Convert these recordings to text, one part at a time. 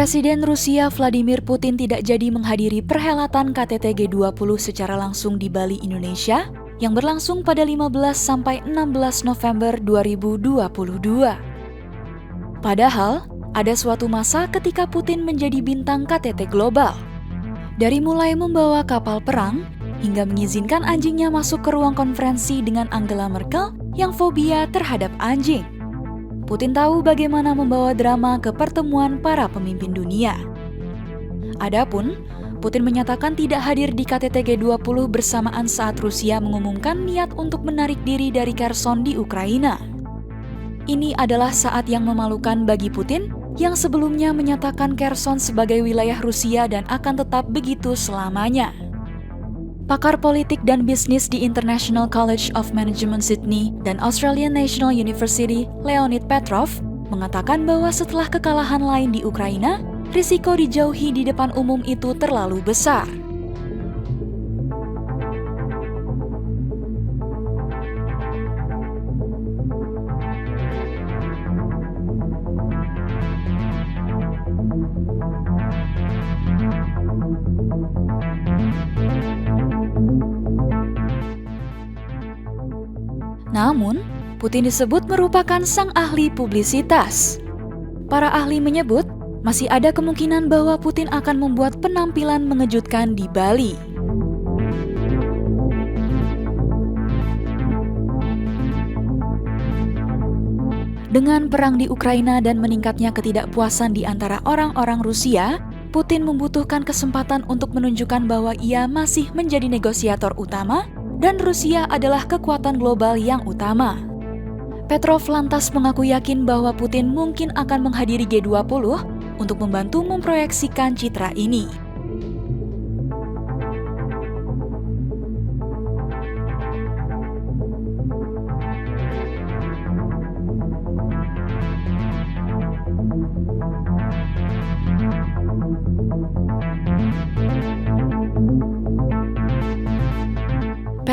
Presiden Rusia Vladimir Putin tidak jadi menghadiri perhelatan KTT G20 secara langsung di Bali, Indonesia, yang berlangsung pada 15 sampai 16 November 2022. Padahal, ada suatu masa ketika Putin menjadi bintang KTT global. Dari mulai membawa kapal perang, hingga mengizinkan anjingnya masuk ke ruang konferensi dengan Angela Merkel yang fobia terhadap anjing. Putin tahu bagaimana membawa drama ke pertemuan para pemimpin dunia. Adapun, Putin menyatakan tidak hadir di KTT G20 bersamaan saat Rusia mengumumkan niat untuk menarik diri dari Kherson di Ukraina. Ini adalah saat yang memalukan bagi Putin, yang sebelumnya menyatakan Kherson sebagai wilayah Rusia dan akan tetap begitu selamanya. Pakar politik dan bisnis di International College of Management Sydney dan Australian National University, Leonid Petrov, mengatakan bahwa setelah kekalahan lain di Ukraina, risiko dijauhi di depan umum itu terlalu besar. Namun, Putin disebut merupakan sang ahli publisitas. Para ahli menyebut, masih ada kemungkinan bahwa Putin akan membuat penampilan mengejutkan di Bali. Dengan perang di Ukraina dan meningkatnya ketidakpuasan di antara orang-orang Rusia, Putin membutuhkan kesempatan untuk menunjukkan bahwa ia masih menjadi negosiator utama dan Rusia adalah kekuatan global yang utama. Petrov lantas mengaku yakin bahwa Putin mungkin akan menghadiri G20 untuk membantu memproyeksikan citra ini.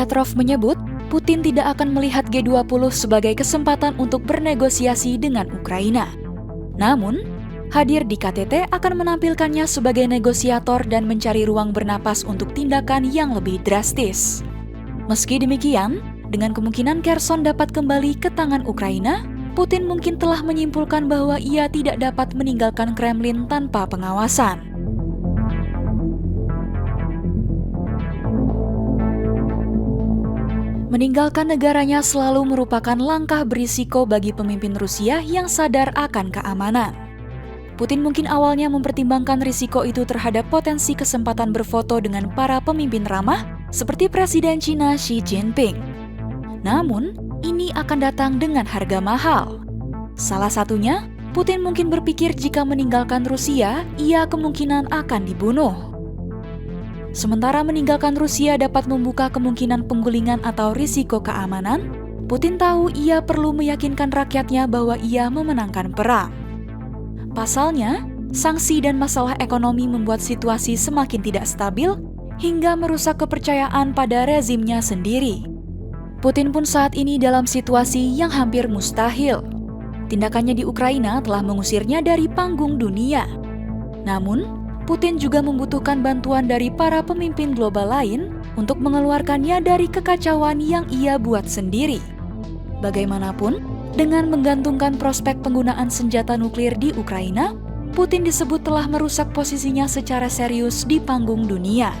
Petrov menyebut, Putin tidak akan melihat G20 sebagai kesempatan untuk bernegosiasi dengan Ukraina. Namun, hadir di KTT akan menampilkannya sebagai negosiator dan mencari ruang bernapas untuk tindakan yang lebih drastis. Meski demikian, dengan kemungkinan Kherson dapat kembali ke tangan Ukraina, Putin mungkin telah menyimpulkan bahwa ia tidak dapat meninggalkan Kremlin tanpa pengawasan. Meninggalkan negaranya selalu merupakan langkah berisiko bagi pemimpin Rusia yang sadar akan keamanan. Putin mungkin awalnya mempertimbangkan risiko itu terhadap potensi kesempatan berfoto dengan para pemimpin ramah seperti Presiden Cina Xi Jinping. Namun, ini akan datang dengan harga mahal. Salah satunya, Putin mungkin berpikir jika meninggalkan Rusia, ia kemungkinan akan dibunuh. Sementara meninggalkan Rusia dapat membuka kemungkinan penggulingan atau risiko keamanan, Putin tahu ia perlu meyakinkan rakyatnya bahwa ia memenangkan perang. Pasalnya, sanksi dan masalah ekonomi membuat situasi semakin tidak stabil hingga merusak kepercayaan pada rezimnya sendiri. Putin pun saat ini dalam situasi yang hampir mustahil. Tindakannya di Ukraina telah mengusirnya dari panggung dunia. Namun, Putin juga membutuhkan bantuan dari para pemimpin global lain untuk mengeluarkannya dari kekacauan yang ia buat sendiri. Bagaimanapun, dengan menggantungkan prospek penggunaan senjata nuklir di Ukraina, Putin disebut telah merusak posisinya secara serius di panggung dunia.